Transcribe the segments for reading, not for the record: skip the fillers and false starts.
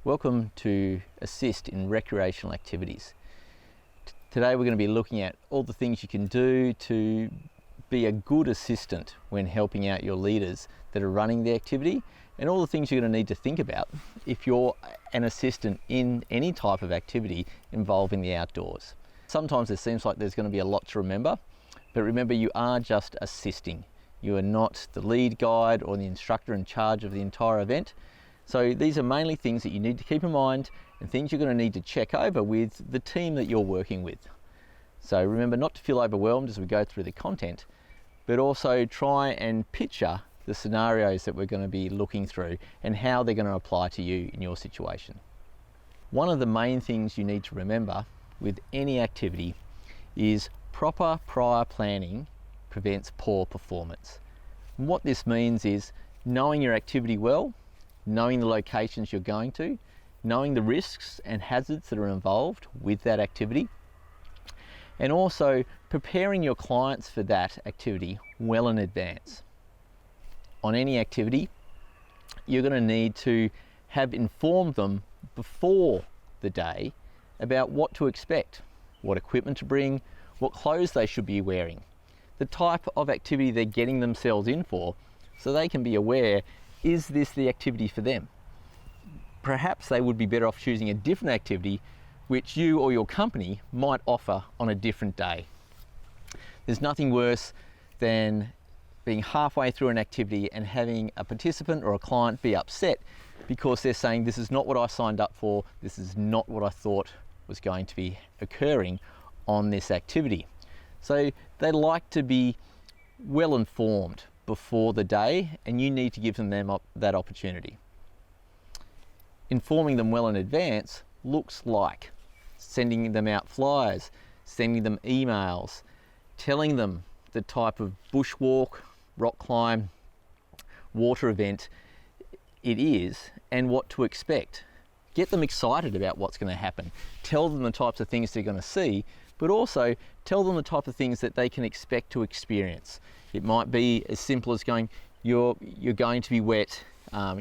Welcome to Assist in Recreational Activities. Today we're going to be looking at all the things you can do to be a good assistant when helping out your leaders that are running the activity, and all the things you're going to need to think about if you're an assistant in any type of activity involving the outdoors. Sometimes it seems like there's going to be a lot to remember, but remember, you are just assisting. You are not the lead guide or the instructor in charge of the entire event. So these are mainly things that you need to keep in mind and things you're going to need to check over with the team that you're working with. So remember not to feel overwhelmed as we go through the content, but also try and picture the scenarios that we're going to be looking through and how they're going to apply to you in your situation. One of the main things you need to remember with any activity is proper prior planning prevents poor performance. And what this means is knowing your activity well, knowing the locations you're going to, knowing the risks and hazards that are involved with that activity, and also preparing your clients for that activity well in advance. On any activity, you're going to need to have informed them before the day about what to expect, what equipment to bring, what clothes they should be wearing, the type of activity they're getting themselves in for, so they can be aware, is this the activity for them? Perhaps they would be better off choosing a different activity which you or your company might offer on a different day. There's nothing worse than being halfway through an activity and having a participant or a client be upset because they're saying, this is not what I signed up for, this is not what I thought was going to be occurring on this activity. So they like to be well informed before the day, and you need to give them that opportunity. Informing them well in advance looks like sending them out flyers, sending them emails, telling them the type of bushwalk, rock climb, water event it is and what to expect. Get them excited about what's going to happen. Tell them the types of things they're going to see, but also tell them the type of things that they can expect to experience. It might be as simple as going, you're going to be wet,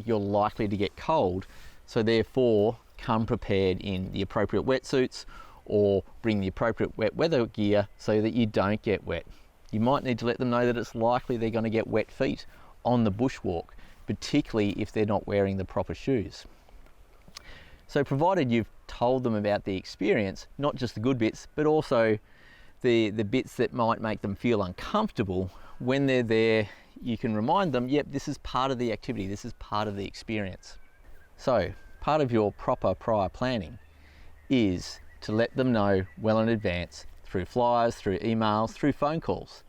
you're likely to get cold, so therefore come prepared in the appropriate wetsuits or bring the appropriate wet weather gear so that you don't get wet. You might need to let them know that it's likely they're going to get wet feet on the bushwalk, particularly if they're not wearing the proper shoes. So provided you've told them about the experience, not just the good bits, but also the bits that might make them feel uncomfortable, when they're there, you can remind them, yep, this is part of the activity, this is part of the experience. So part of your proper prior planning is to let them know well in advance through flyers, through emails, through phone calls,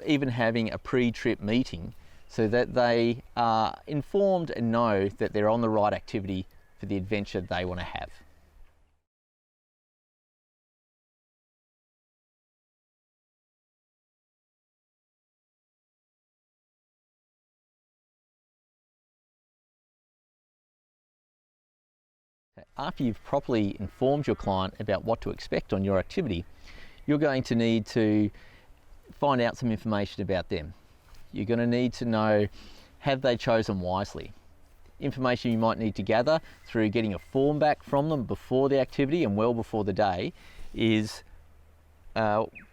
even having a pre-trip meeting so that they are informed and know that they're on the right activity for the adventure they want to have. After you've properly informed your client about what to expect on your activity, you're going to need to find out some information about them. You're going to need to know, have they chosen wisely? Information you might need to gather through getting a form back from them before the activity and well before the day is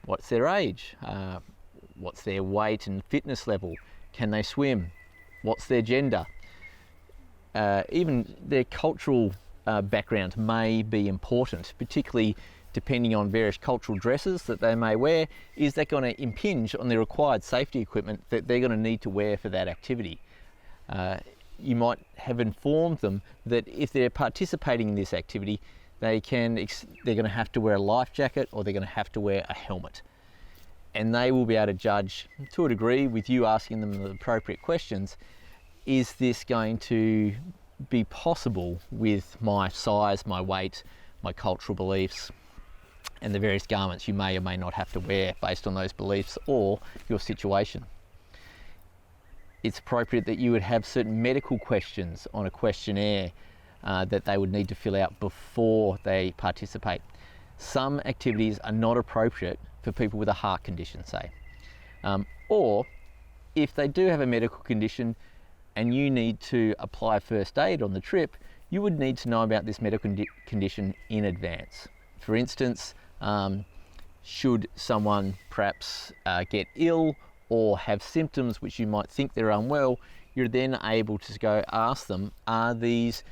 what's their age? What's their weight and fitness level? Can they swim? What's their gender? Even their cultural background may be important, particularly depending on various cultural dresses that they may wear. Is that going to impinge on the required safety equipment that they're going to need to wear for that activity? You might have informed them that if they're participating in this activity, they're going to have to wear a life jacket or they're going to have to wear a helmet. And they will be able to judge to a degree, with you asking them the appropriate questions, is this going to be possible with my size, my weight, my cultural beliefs, and the various garments you may or may not have to wear based on those beliefs or your situation. It's appropriate that you would have certain medical questions on a questionnaire that they would need to fill out before they participate. Some activities are not appropriate for people with a heart condition, say. Or if they do have a medical condition and you need to apply first aid on the trip, you would need to know about this medical condition in advance. For instance, should someone perhaps get ill or have symptoms which you might think they're unwell, you're then able to go ask them, are these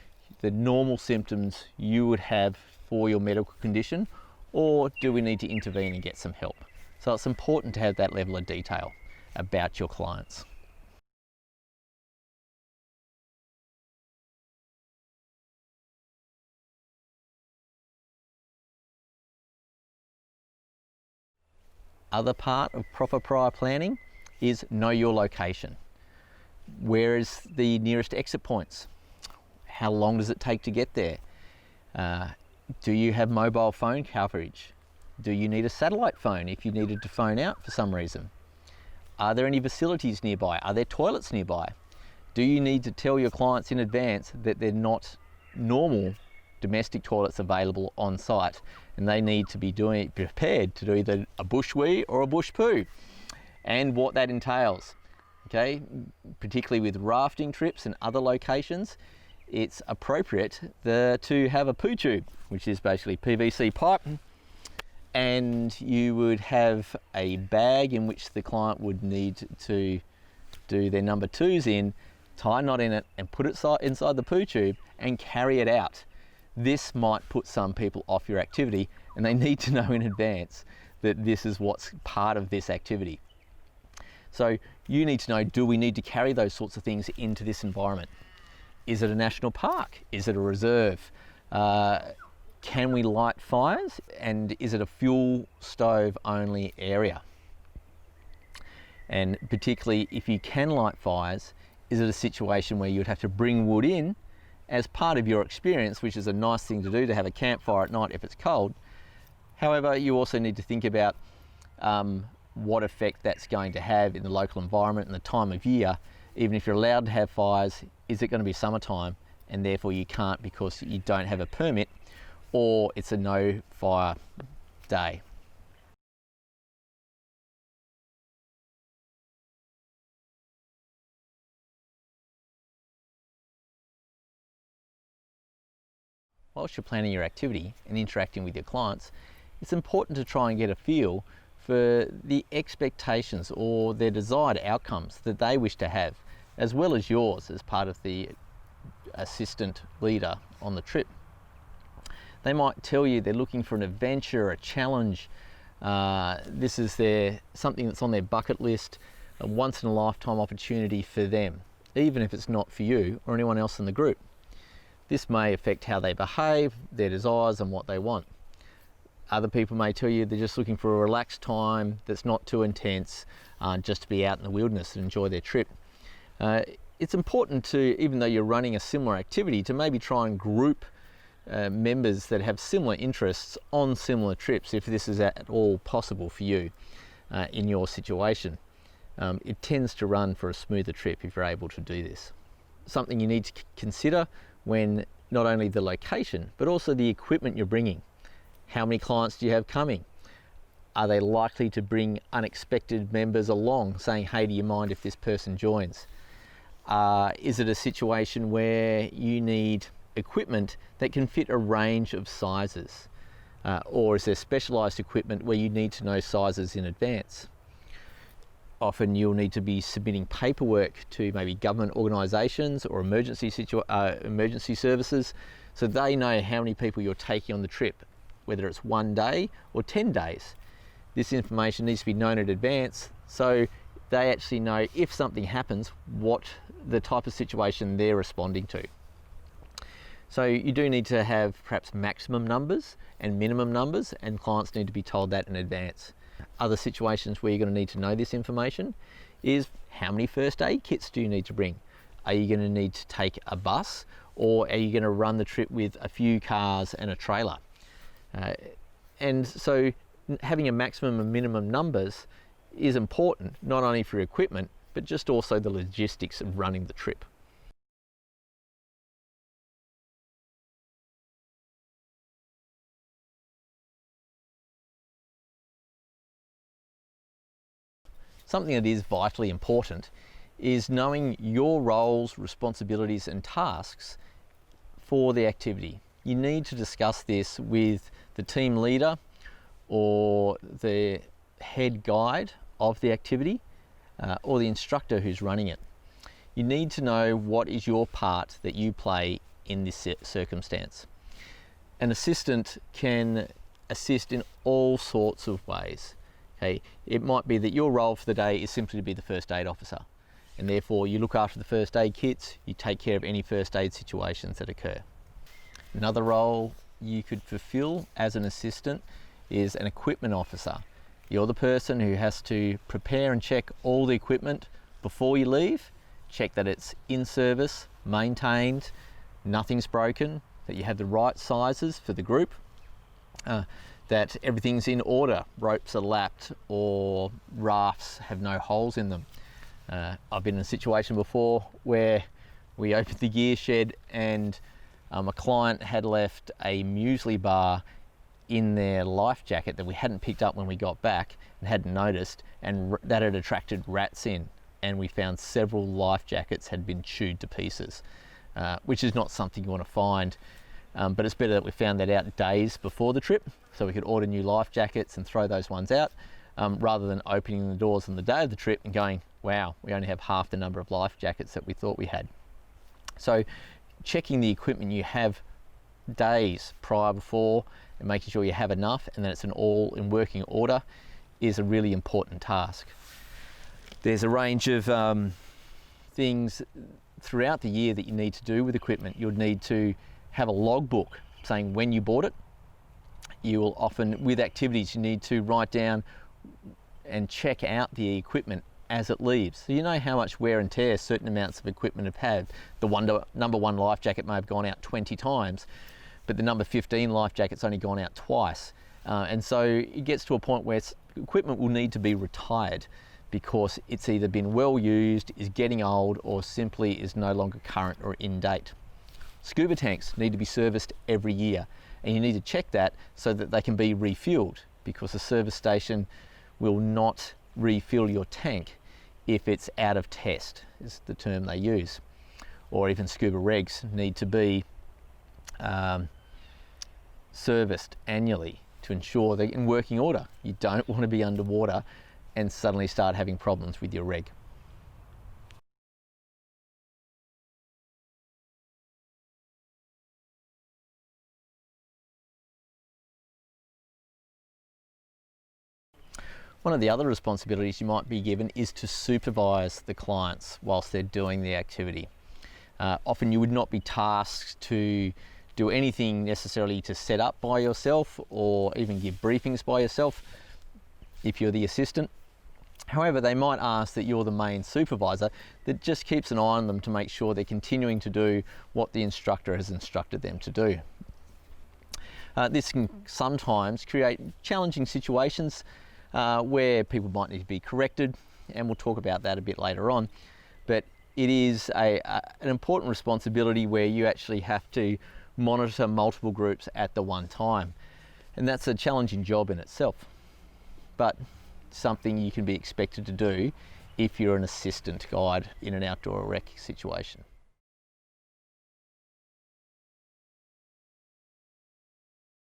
the normal symptoms you would have for your medical condition, or do we need to intervene and get some help? So it's important to have that level of detail about your clients. Other part of proper prior planning is know your location. Where is the nearest exit points? How long does it take to get there? Do you have mobile phone coverage? Do you need a satellite phone if you needed to phone out for some reason? Are there any facilities nearby? Are there toilets nearby? Do you need to tell your clients in advance that they're not normal domestic toilets available on site, and they need to be prepared to do either a bush wee or a bush poo, and what that entails? Okay, particularly with rafting trips and other locations, it's appropriate to have a poo tube, which is basically PVC pipe, and you would have a bag in which the client would need to do their number twos in, tie a knot in it and put it inside the poo tube and carry it out. This might put some people off your activity, and they need to know in advance that this is what's part of this activity. So you need to know, do we need to carry those sorts of things into this environment? Is it a national park? Is it a reserve? Can we light fires? And is it a fuel stove only area? And particularly if you can light fires, is it a situation where you'd have to bring wood in as part of your experience, which is a nice thing to do, to have a campfire at night if it's cold? However, you also need to think about what effect that's going to have in the local environment and the time of year. Even if you're allowed to have fires, is it going to be summertime and therefore you can't because you don't have a permit, or it's a no fire day? Whilst you're planning your activity and interacting with your clients, it's important to try and get a feel for the expectations or their desired outcomes that they wish to have, as well as yours as part of the assistant leader on the trip. They might tell you they're looking for an adventure, a challenge. This is something that's on their bucket list, a once in a lifetime opportunity for them, even if it's not for you or anyone else in the group. This may affect how they behave, their desires and what they want. Other people may tell you they're just looking for a relaxed time that's not too intense, just to be out in the wilderness and enjoy their trip. It's important to, even though you're running a similar activity, to maybe try and group members that have similar interests on similar trips, if this is at all possible for you in your situation. It tends to run for a smoother trip if you're able to do this. Something you need to consider when not only the location, but also the equipment you're bringing. How many clients do you have coming? Are they likely to bring unexpected members along saying, hey, do you mind if this person joins? Is it a situation where you need equipment that can fit a range of sizes? Or is there specialised equipment where you need to know sizes in advance? Often you'll need to be submitting paperwork to maybe government organisations or emergency services, so they know how many people you're taking on the trip, whether it's 1 day or 10 days. This information needs to be known in advance, so they actually know if something happens, what the type of situation they're responding to. So you do need to have perhaps maximum numbers and minimum numbers, and clients need to be told that in advance. Other situations where you're going to need to know this information is, how many first aid kits do you need to bring? Are you going to need to take a bus, or are you going to run the trip with a few cars and a trailer? And so having a maximum and minimum numbers is important, not only for equipment, but just also the logistics of running the trip. Something that is vitally important is knowing your roles, responsibilities and tasks for the activity. You need to discuss this with the team leader or the head guide of the activity or the instructor who's running it. You need to know what is your part that you play in this circumstance. An assistant can assist in all sorts of ways. Okay? It might be that your role for the day is simply to be the first aid officer, and therefore you look after the first aid kits, you take care of any first aid situations that occur. Another role you could fulfill as an assistant is an equipment officer. You're the person who has to prepare and check all the equipment before you leave, check that it's in service, maintained, nothing's broken, that you have the right sizes for the group, that everything's in order, ropes are lapped or rafts have no holes in them. I've been in a situation before where we opened the gear shed and a client had left a muesli bar in their life jacket that we hadn't picked up when we got back and hadn't noticed, and that had attracted rats in, and we found several life jackets had been chewed to pieces, which is not something you want to find, but it's better that we found that out days before the trip so we could order new life jackets and throw those ones out, rather than opening the doors on the day of the trip and going, wow, we only have half the number of life jackets that we thought we had. So checking the equipment you have days prior before and making sure you have enough and that it's all in working order is a really important task. There's a range of things throughout the year that you need to do with equipment. You'll need to have a logbook saying when you bought it. You will often, with activities, you need to write down and check out the equipment as it leaves. So you know how much wear and tear certain amounts of equipment have had. The number one life jacket may have gone out 20 times, but the number 15 life jacket's only gone out twice. And so it gets to a point where equipment will need to be retired because it's either been well used, is getting old, or simply is no longer current or in date. Scuba tanks need to be serviced every year, and you need to check that so that they can be refueled, because the service station will not refill your tank if it's out of test, is the term they use. Or even scuba regs need to be serviced annually to ensure they're in working order. You don't want to be underwater and suddenly start having problems with your reg. One of the other responsibilities you might be given is to supervise the clients whilst they're doing the activity. Often you would not be tasked to do anything necessarily to set up by yourself or even give briefings by yourself if you're the assistant. However, they might ask that you're the main supervisor that just keeps an eye on them to make sure they're continuing to do what the instructor has instructed them to do. This can sometimes create challenging situations where people might need to be corrected, and we'll talk about that a bit later on. But it is an important responsibility where you actually have to monitor multiple groups at the one time, and that's a challenging job in itself, but something you can be expected to do if you're an assistant guide in an outdoor rec situation.